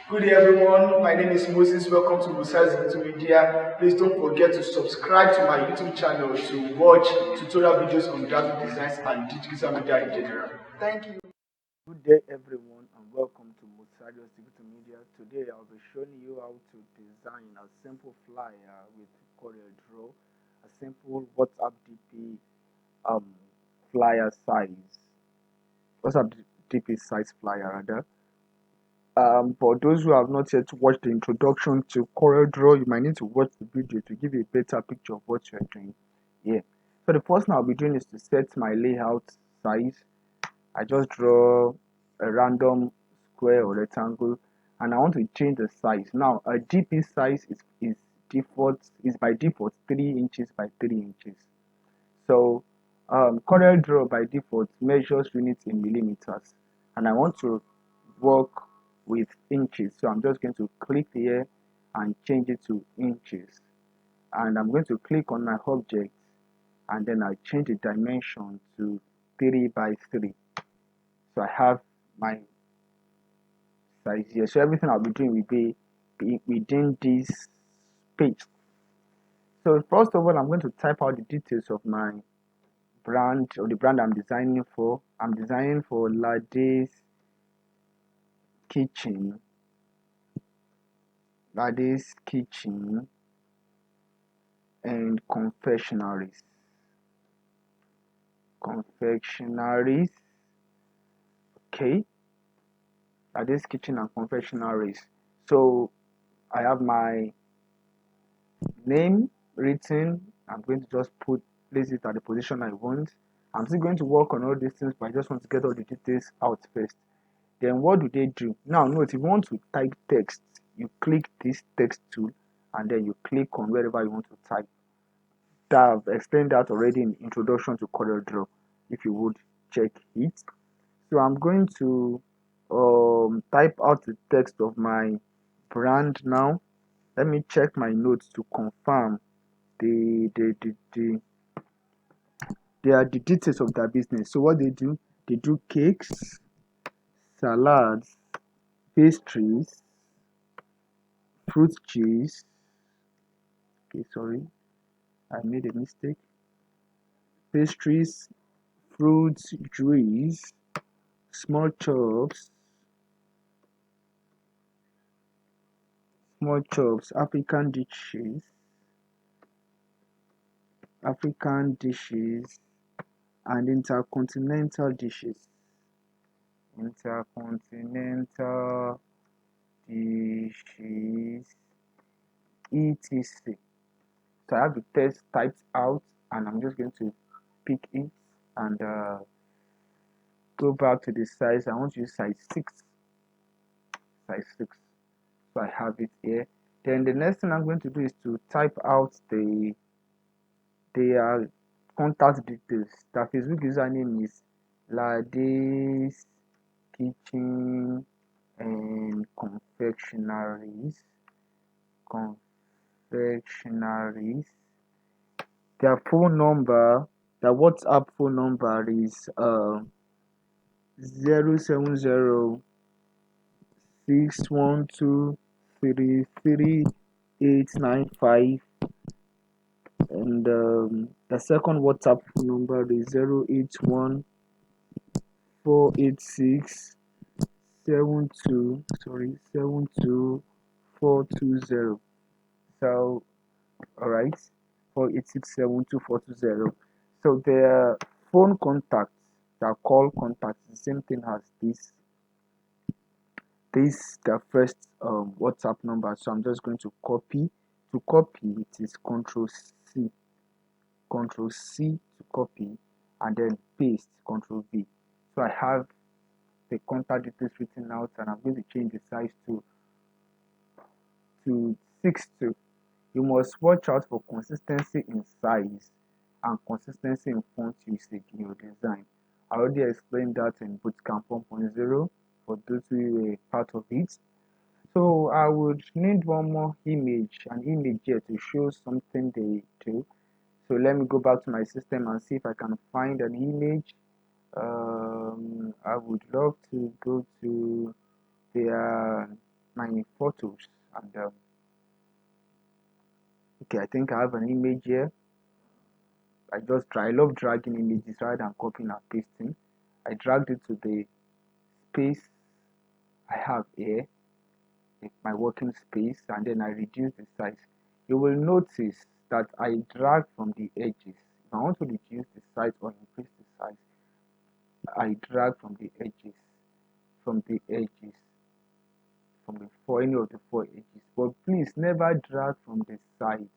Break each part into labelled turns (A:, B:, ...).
A: Good day, everyone. My name is Moses. Welcome to Moses Multimedia. Please don't forget to subscribe to my YouTube channel to watch tutorial videos on graphic designs and digital media in general. Thank you.
B: Good day, everyone, and welcome to Moses Digital Media. Today, I'll be showing you how to design a simple flyer with Corel Draw, a simple WhatsApp DP um, flyer size. WhatsApp DP size flyer, rather. For those who have not yet watched the introduction to Corel Draw, you might need to watch the video to give you a better picture of what you're doing. Yeah. So the first thing I'll be doing is to set my layout size. I just draw a random square or rectangle, and I want to change the size. Now a DP size is by default 3 inches by 3 inches. So Corel Draw by default measures units in millimeters, and I want to work with inches. So I'm just going to click here and change it to inches, and I'm going to click on my object, and then I change the dimension to 3 by 3. So I have my size here. So everything I'll be doing will be within this page. So first of all, I'm going to type out the details of my brand, or the brand I'm designing for. I'm designing for Ladies Kitchen. Ladies Kitchen and Confectionaries. Confectionaries. Okay. Ladies Kitchen and Confectionaries. So I have my name written. I'm going to just place it at the position I want. I'm still going to work on all these things, but I just want to get all the details out first. Then what do they do? Now note, if you want to type text, you click this text tool, and then you click on wherever you want to type. That I've explained that already in introduction to Corel Draw, if you would check it. So I'm going to type out the text of my brand now. Let me check my notes to confirm they are the details of their business. So what they do cakes, salads, pastries, fruit cheese. Okay, sorry, I made a mistake. Pastries, fruits, juice, small chops, African dishes, and intercontinental dishes. Intercontinental dishes, etc. So I have the text typed out, and I'm just going to pick it and go back to the size. I want to use size 6. Size 6. So I have it here. Then the next thing I'm going to do is to type out their contact details. The Facebook username is Ladies Kitchen and Confectionaries. Their phone number, their WhatsApp phone number is 07061233895, and the second WhatsApp phone number is 081 486 72 So all right, 486 72 420. So their phone contacts, their call contacts, the same thing as this the first WhatsApp number. So I'm just going to copy. To copy, it is Control C to copy, and then paste, Control V. So I have the contact details written out, and I'm going to change the size to 62. You must watch out for consistency in size and consistency in font usage in your design. I already explained that in Bootcamp 1.0 for those who were part of it. So I would need one more image, an image here to show something they do. So let me go back to my system and see if I can find an image. I would love to go to their my photos. And okay, I think I have an image here. I love dragging images rather than copying and pasting. I dragged it to the space I have here, my working space, and then I reduce the size. You will notice that I drag from the edges. If I want to reduce the size or increase the size, I drag from the edges, from the any of the four edges. But please never drag from the sides.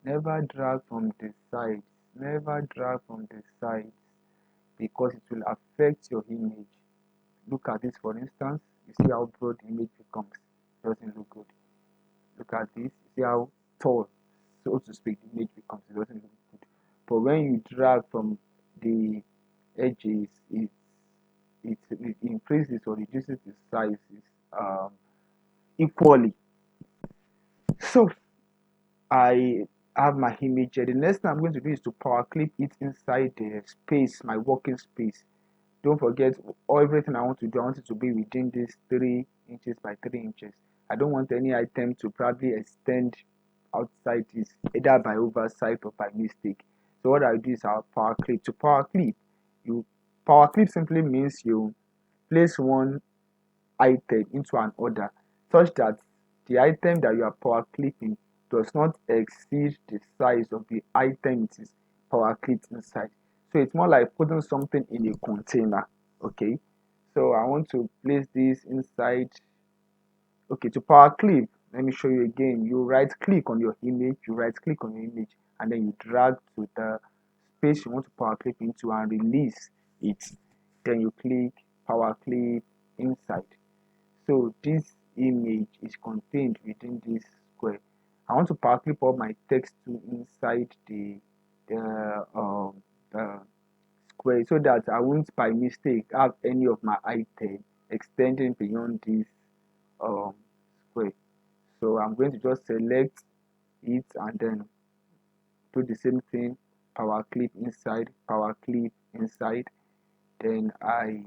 B: Never drag from the sides. Never drag from the sides because it will affect your image. Look at this for instance. You see how broad the image becomes. It doesn't look good. Look at this. You see how tall, so to speak, the image becomes. It doesn't look good. But when you drag from the edges, it increases or reduces the sizes um, equally. So I have my image here. The next thing I'm going to do is to power clip it inside the space, my working space. Don't forget everything I want to do. I want it to be within this 3 inches by 3 inches. I don't want any item to probably extend outside this, either by oversight or by mistake. So what I do is I'll power clip. To power clip, you power clip simply means you place one item into an order such that the item that you are power clipping does not exceed the size of the item it is power clipped inside. So it's more like putting something in a container. Okay, so I want to place this inside. Okay, to power clip, let me show you again. You right click on your image, and then you drag to the space you want to power clip into and release it. Then you click power clip inside. So this image is contained within this square. I want to power clip all my text to inside the the square so that I won't by mistake have any of my item extending beyond this um square. So I'm going to just select it and then do the same thing, power clip inside. Then I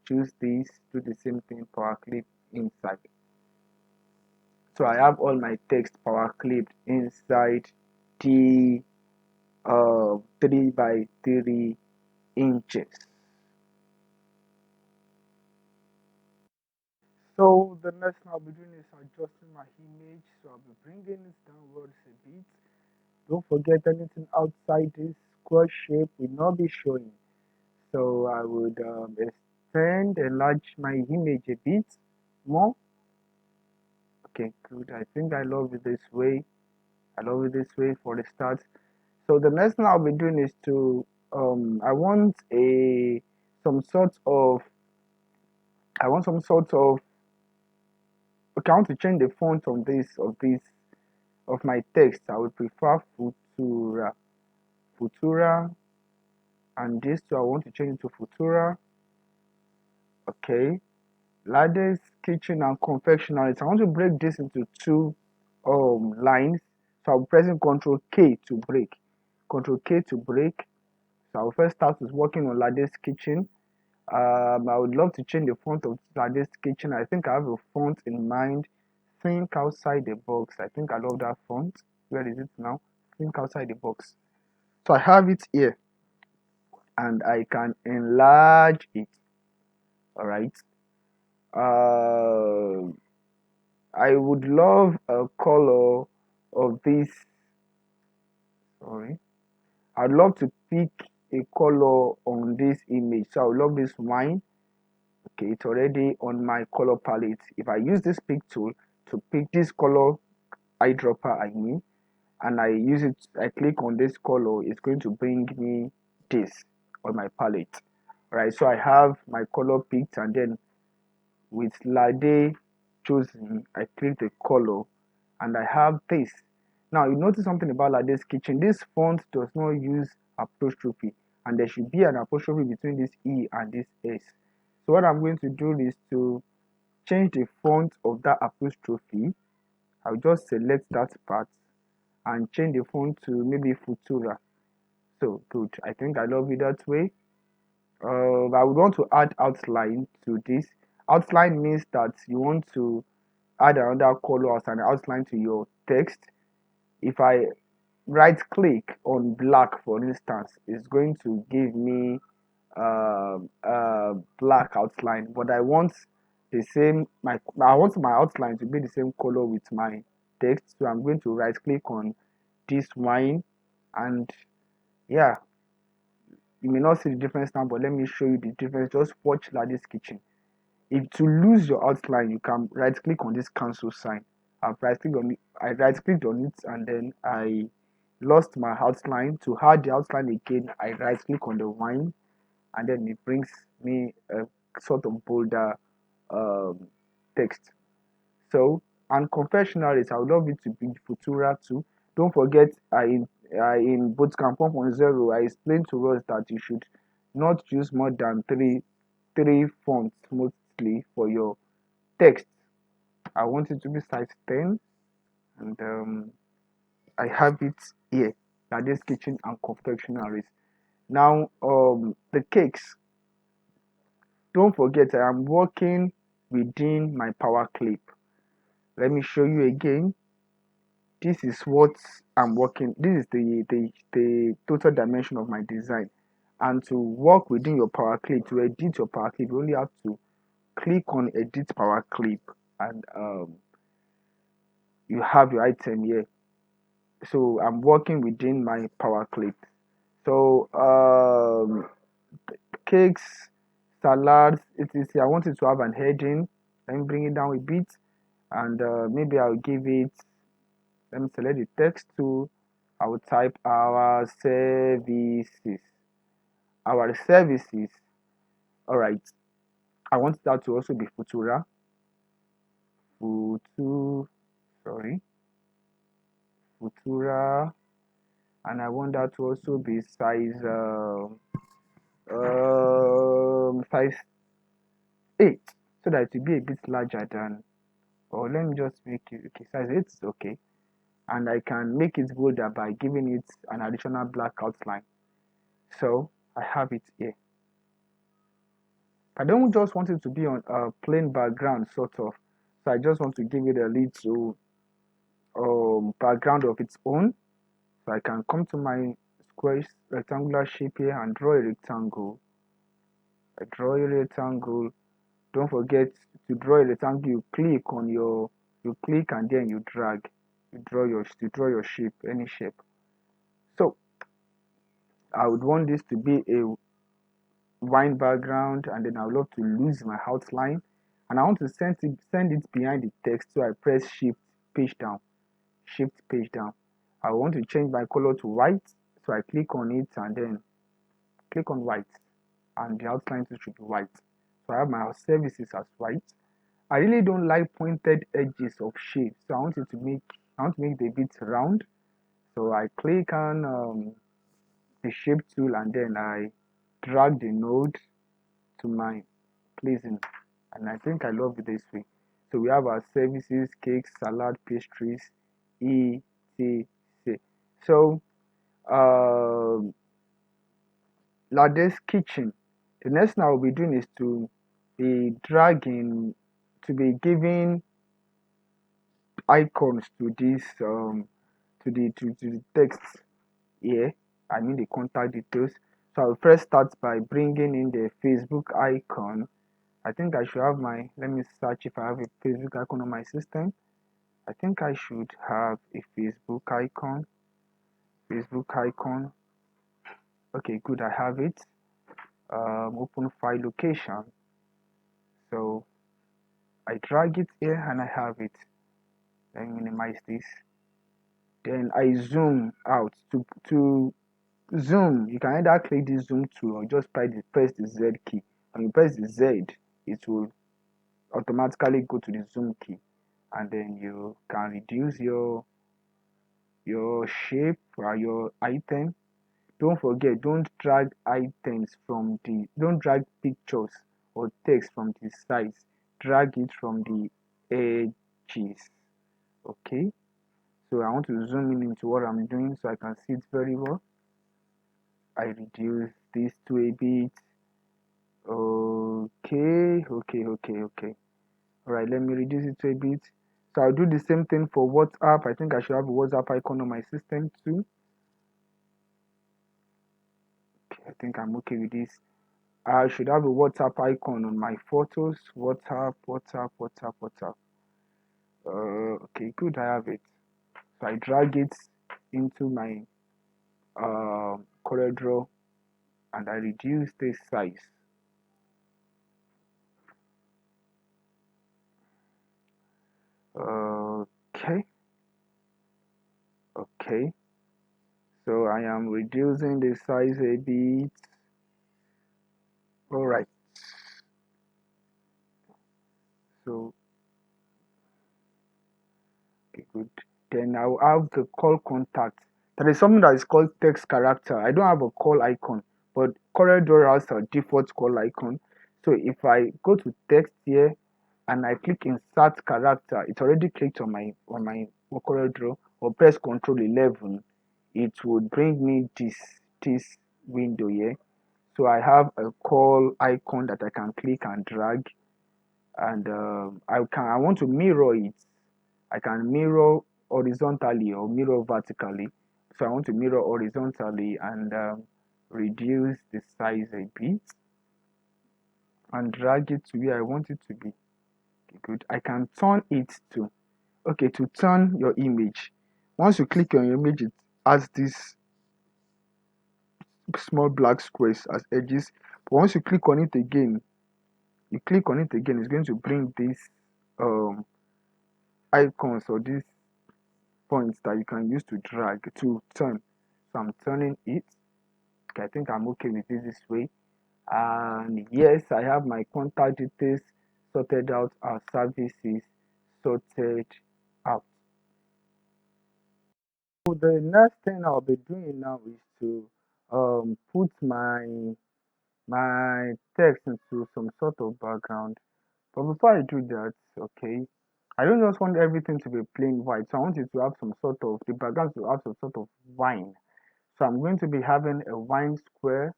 B: choose this, do the same thing, power clip inside. So I have all my text power clipped inside the 3 by 3 inches. So the next thing I'll be doing is adjusting my image. So I'll be bringing it downwards a bit. Don't forget anything outside this square shape will not be showing. So I would enlarge my image a bit more. Okay, good. I think I love it this way. I love it this way for the start. So the next thing I'll be doing is to I want a some sort of I want some sort of okay, I want to change the font of my text. I would prefer Futura, and this two I want to change it to Futura. Okay, Ladies kitchen and confectionery. So I want to break this into two lines. So I'm pressing Ctrl K to break. Ctrl K to break. So I'll first start with working on Ladies kitchen. I would love to change the font of Ladies kitchen. I think I have a font in mind. Think outside the box. I think I love that font. Where is it now? Think outside the box. So I have it here and I can enlarge it. All right. Uh, I would love a color of this. Sorry. I'd love to pick a color on this image. So I would love this wine. Okay, it's already on my color palette. If I use this pick tool to pick this color eyedropper I mean, and I use it, I click on this color, it's going to bring me this on my palette. Right, so I have my color picked, and then with Lade chosen, I click the color and I have this. Now you notice something about Lade's kitchen. This font does not use apostrophe, and there should be an apostrophe between this E and this S. So what I'm going to do is to change the font of that apostrophe. I'll just select that part and change the font to maybe Futura. So good. I think I love it that way. I would want to add outline to this. Outline means that you want to add another color as an outline to your text. If I right click on black, for instance, it's going to give me black outline, but I want the same I want my outline to be the same color with my text. So I'm going to right click on this wine, and yeah, you may not see the difference now, but let me show you the difference. Just watch Lady's Kitchen. If to lose your outline, you can right click on this cancel sign. I right clicked on it, and then I lost my outline. To add the outline again, I right click on the wine, and then it brings me a sort of bolder um, text. So, and confessionaries, I would love it to be Futura too. Don't forget, in Bootcamp 1.0, I explained to us that you should not use more than three fonts mostly for your text. I want it to be size 10, and I have it here. That is kitchen and confectionaries. Now, the cakes. Don't forget, I am working within my power clip. Let me show you again. This is what I'm working. This is the total dimension of my design. And to work within your power clip, to edit your power clip, you only have to click on edit power clip, and you have your item here. So I'm working within my power clip. So cakes, salads, etc. I want it to have an heading. Let me bring it down a bit, and maybe I'll give it. Let me select the text tool. I will type our services. Our services. All right. I want that to also be Futura. Futu. Sorry. Futura. And I want that to also be size 8, so that it will be a bit larger than. Or let me just make it okay. Size 8 is okay, and I can make it bolder by giving it an additional black outline. So I have it here. I don't just want it to be on a plain background, sort of. So I just want to give it a little background of its own. So I can come to my square rectangular shape here and draw a rectangle. I draw a rectangle. Don't forget to draw a rectangle. You click and then you drag. You draw your shape, any shape. So I would want this to be a wine background, and then I would love to lose my outline, and I want to send it behind the text. So I press shift page down. I want to change my color to white, so I click on it and then click on white, and the outline should be white. So I have my services as white. I really don't like pointed edges of shapes, so I want to make it a bit round. So I click on the shape tool, and then I drag the node to my pleasing, and I think I love it this way. So we have our services, cakes, salad, pastries, etc. So Lade's Kitchen. The next thing I will be doing is to be giving icons to this to the text here. I mean the contact details. So I will first start by bringing in the Facebook icon. I think I should have let me search if I have a Facebook icon on my system. I think I should have a Facebook icon. Facebook icon. Okay, good, I have it. Open file location. So I drag it here and I have it. Let me minimize this. Then I zoom out. To zoom, you can either click the zoom tool or just press the Z key. When you press the Z, it will automatically go to the zoom key, and then you can reduce your shape or your item. Don't forget, don't drag pictures or text from the sides. Drag it from the edges. Okay, so I want to zoom in into what I'm doing so I can see it very well. I reduce this to a bit. Okay. All right, let me reduce it to a bit. So I'll do the same thing for WhatsApp. I think I should have a WhatsApp icon on my system too. Okay, I think I'm okay with this. I should have a WhatsApp icon on my photos. WhatsApp, WhatsApp, WhatsApp, WhatsApp. Okay, good. I have it. So I drag it into my Corel Draw and I reduce the size. Okay, okay. So I am reducing the size a bit. All right. So okay, good. Then I'll have the call contact. There is something that is called text character. I don't have a call icon, but Corel Draw has a default call icon. So if I go to text here and I click insert character, it's already clicked on my Corel Draw, or press Ctrl 11, it would bring me this window here. So I have a call icon that I can click and drag, and I want to mirror it. I can mirror horizontally or mirror vertically. So I want to mirror horizontally and reduce the size a bit and drag it to where I want it to be. Okay, good. I can turn it to, okay, to turn your image. Once you click on your image, it has this small black squares as edges. But once you click on it again, it's going to bring these um, icons or these points that you can use to drag to turn. So I'm turning it. Okay, I think I'm okay with it this way. And yes, I have my contact details sorted out, our services sorted out. So the next thing I'll be doing now is to put my text into some sort of background. But before I do that, okay, I don't just want everything to be plain white. So I want it to have some sort of, the background to have some sort of wine. So I'm going to be having a wine square,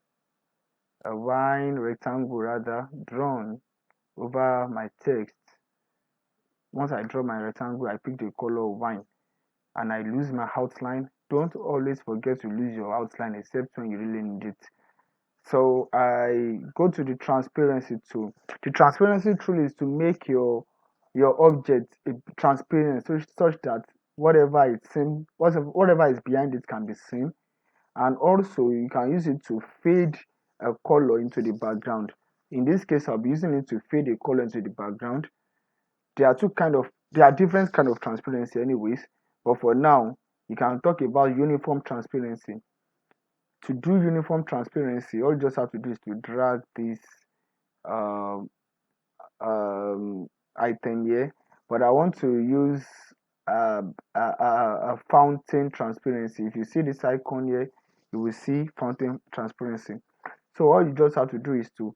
B: a wine rectangle rather, drawn over my text. Once I draw my rectangle, I pick the color of wine and I lose my outline. Don't always forget to lose your outline except when you really need it. So I go to the transparency tool. The transparency tool is to make your object transparent, such that whatever is seen, whatever is behind it can be seen. And also you can use it to fade a color into the background. In this case, I'll be using it to fade a color into the background. There are different kind of transparency anyways, but for now you can talk about uniform transparency. To do uniform transparency, all you just have to do is to drag this um, item here, but I want to use a fountain transparency. If you see this icon here, you will see fountain transparency. So all you just have to do is to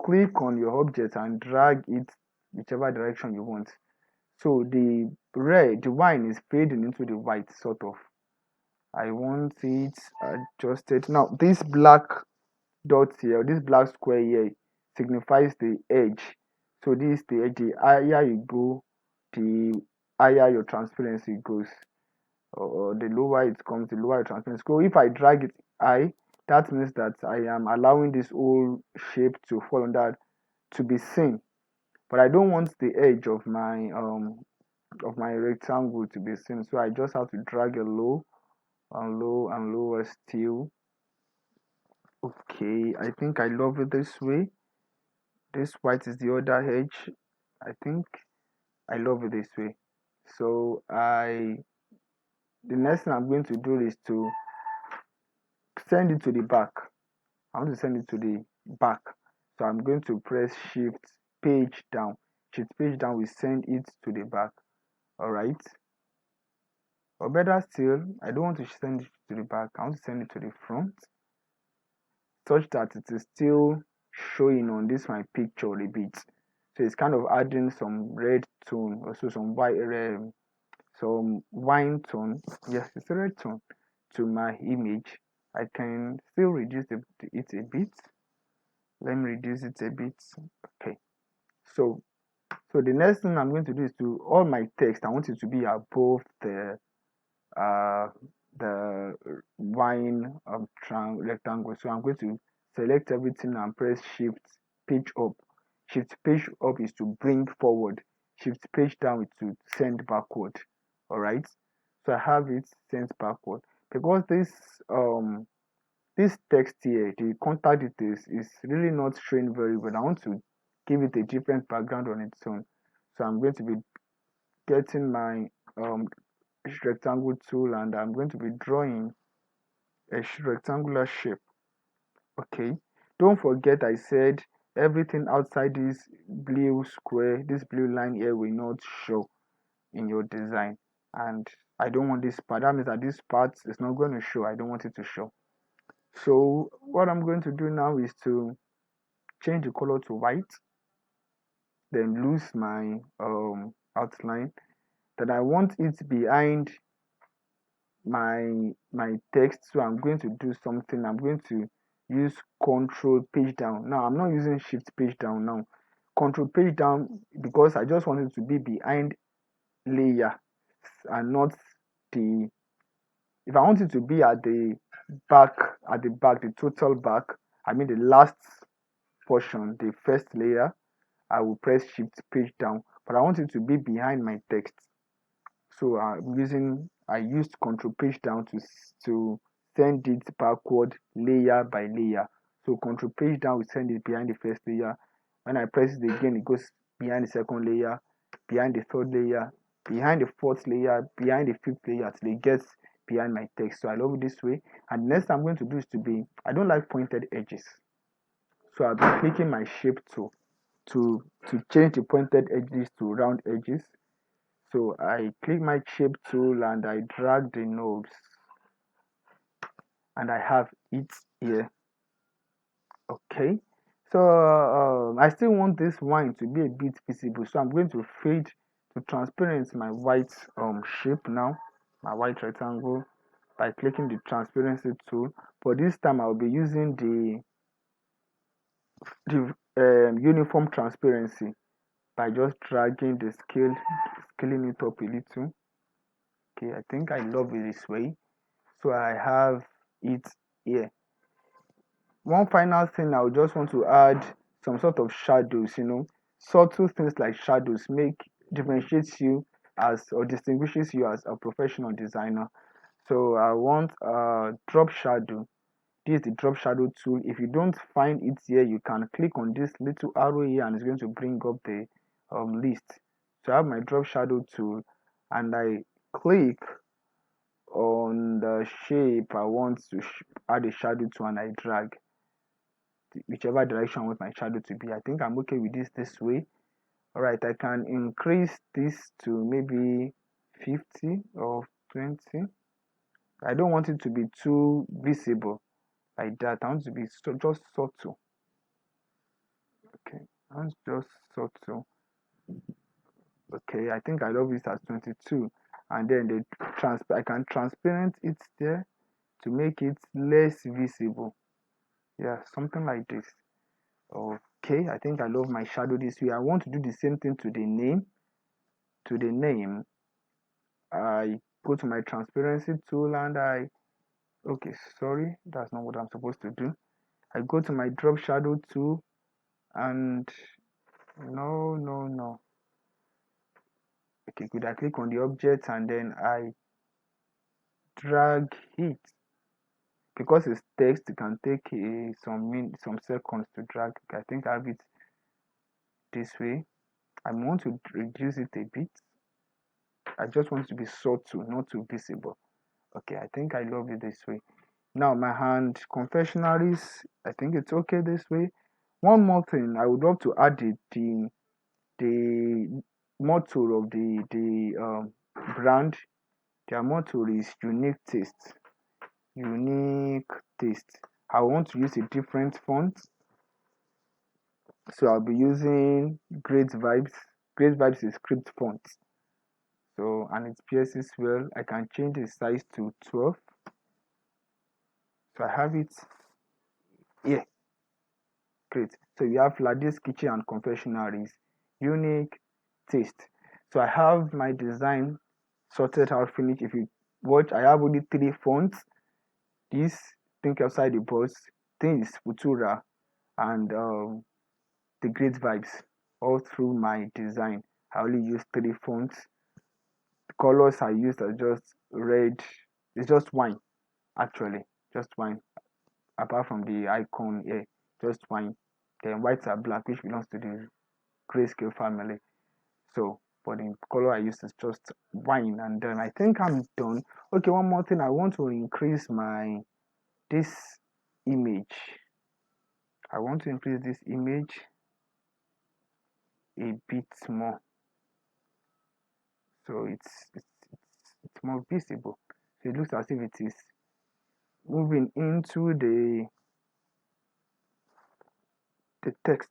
B: click on your object and drag it whichever direction you want. So the wine is fading into the white, sort of. I want it adjusted. Now this black dot here, this black square here, signifies the edge. So this is the edge. The higher you go, the higher your transparency goes, or the lower it comes, the lower your transparency. So if I drag it high, that means that I am allowing this whole shape to fall under, to be seen. But I don't want the edge of my rectangle to be seen. So I just have to drag a low and low and lower still. Okay, I think I love it this way. This white is the other edge. I think I love it this way. So the next thing I'm going to do is to send it to the back. I want to send it to the back. So I'm going to press shift page down. Shift page down will send it to the back. Alright. Or better still, I don't want to send it to the back. I want to send it to the front, such that it is still showing on this my picture a bit. So it's kind of adding some red tone, also some wine tone. Yes, it's a red tone to my image. I can still reduce it a bit. Let me reduce it a bit. Okay. So So the next thing I'm going to do is to all my text. I want it to be above uh the wine rectangle. So I'm going to select everything and press shift page up. Shift page up is to bring forward. Shift page down is to send backward. All right. So I have it sent backward because this text here, the contact details, is really not showing very well. I want to give it a different background on its own. So I'm going to be getting my rectangle tool and I'm going to be drawing a rectangular shape. Okay, don't forget I said everything outside this blue square, this blue line here, will not show in your design, and I don't want this part. That means that this part is not going to show. I don't want it to show. So what I'm going to do now is to change the color to white, then lose my outline. That I want it behind my text. So I'm going to do something. I'm going to use control page down. Now I'm not using shift page down now. Control page down because I just want it to be behind layer and not the, if I want it to be at the back, the total back, I mean the last portion, the first layer, I will press shift page down, but I want it to be behind my text. So I used control page down to send it backward layer by layer. So control page down will send it behind the first layer. When I press it again, it goes behind the second layer, behind the third layer, behind the fourth layer, behind the fifth layer till it gets behind my text. So I love it this way. And next I'm going to do is I don't like pointed edges. So I'll be clicking my shape tool to change the pointed edges to round edges. So I click my shape tool and I drag the nose and I have it here. Okay, so I still want this wine to be a bit visible, so I'm going to fade to transparent my white shape now, my white rectangle, by clicking the transparency tool. But this time I'll be using the uniform transparency by just dragging the scale, scaling it up a little. Okay, I think I love it this way. So I have it here. One final thing, I would just want to add some sort of shadows, subtle things like shadows differentiates you as or distinguishes you as a professional designer. So I want a drop shadow. This is the drop shadow tool. If you don't find it here, you can click on this little arrow here and it's going to bring up the list. So I have my drop shadow tool and I click on the shape I want to add a shadow to and I drag whichever direction I want my shadow to be. I think I'm okay with this way. All right, I can increase this to maybe 50 or 20. I don't want it to be too visible like that. I want it to be just subtle. Okay, I want just subtle. Okay, I think I love this as 22, and then I can transparent it there to make it less visible. Yeah, something like this. Okay, I think I love my shadow this way. I want to do the same thing to the name. To the name, I go to my transparency tool and okay, sorry, that's not what I'm supposed to do. I go to my drop shadow tool and no. Okay, good. I click on the object and then I drag it. Because it's text, it can take some seconds to drag. I think I have it this way. I want to reduce it a bit. I just want it to be subtle, not too visible. Okay, I think I love it this way. Now my hand confectionaries, I think it's okay this way. One more thing, I would love to add the motto of the brand. Their motto is unique taste. Unique taste. I want to use a different font, so I'll be using Great Vibes. Great Vibes is script font. So and it pierces well. I can change the size to 12. So I have it here. Great. So you have Ladis Kitchen and Confectionaries. Unique taste. So I have my design sorted out, finished. If you watch, I have only 3 fonts. This Think Outside the Box, thing is Futura, and the Great Vibes. All through my design, I only use 3 fonts. The colors I used are just red. It's just wine, actually, just wine. Apart from the icon here, just wine. Then whites are black, which belongs to the grayscale family. So, but the color I use is just wine, and then I think I'm done. Okay, one more thing. I want to increase my this image. I want to increase this image a bit more, so it's more visible. So it looks as if it is moving into the text.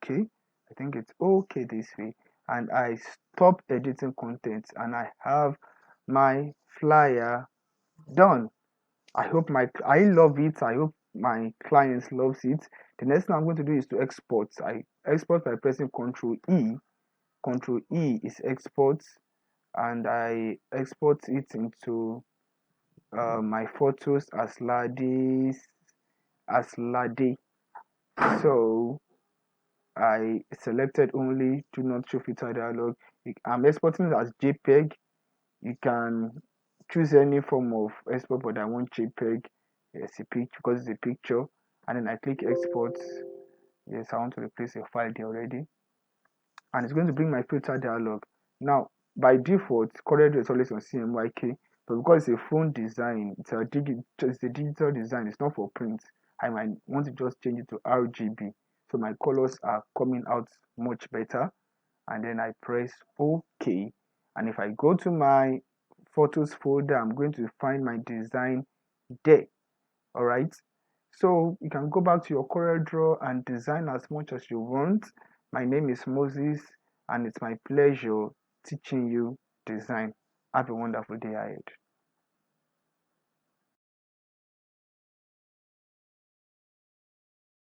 B: Okay, I think it's okay this way, and I stop editing content, and I have my flyer done. I love it. I hope my clients loves it. The next thing I'm going to do is to export. I export by pressing Control E. Control E is export, and I export it into my photos as Lade. So I selected only do not show filter dialog. I'm exporting it as JPEG. You can choose any form of export, but I want JPEG. Yes, a picture because it's a picture, and then I click export. Yes, I want to replace a file there already, and it's going to bring my filter dialog. Now, by default, Corel is always on CMYK, but because it's a phone design, it's a digital design. It's not for print. I might want to just change it to RGB, so my colors are coming out much better. And then I press OK. And if I go to my photos folder, I'm going to find my design there. All right. So you can go back to your Corel Draw and design as much as you want. My name is Moses, and it's my pleasure teaching you design. Have a wonderful day ahead.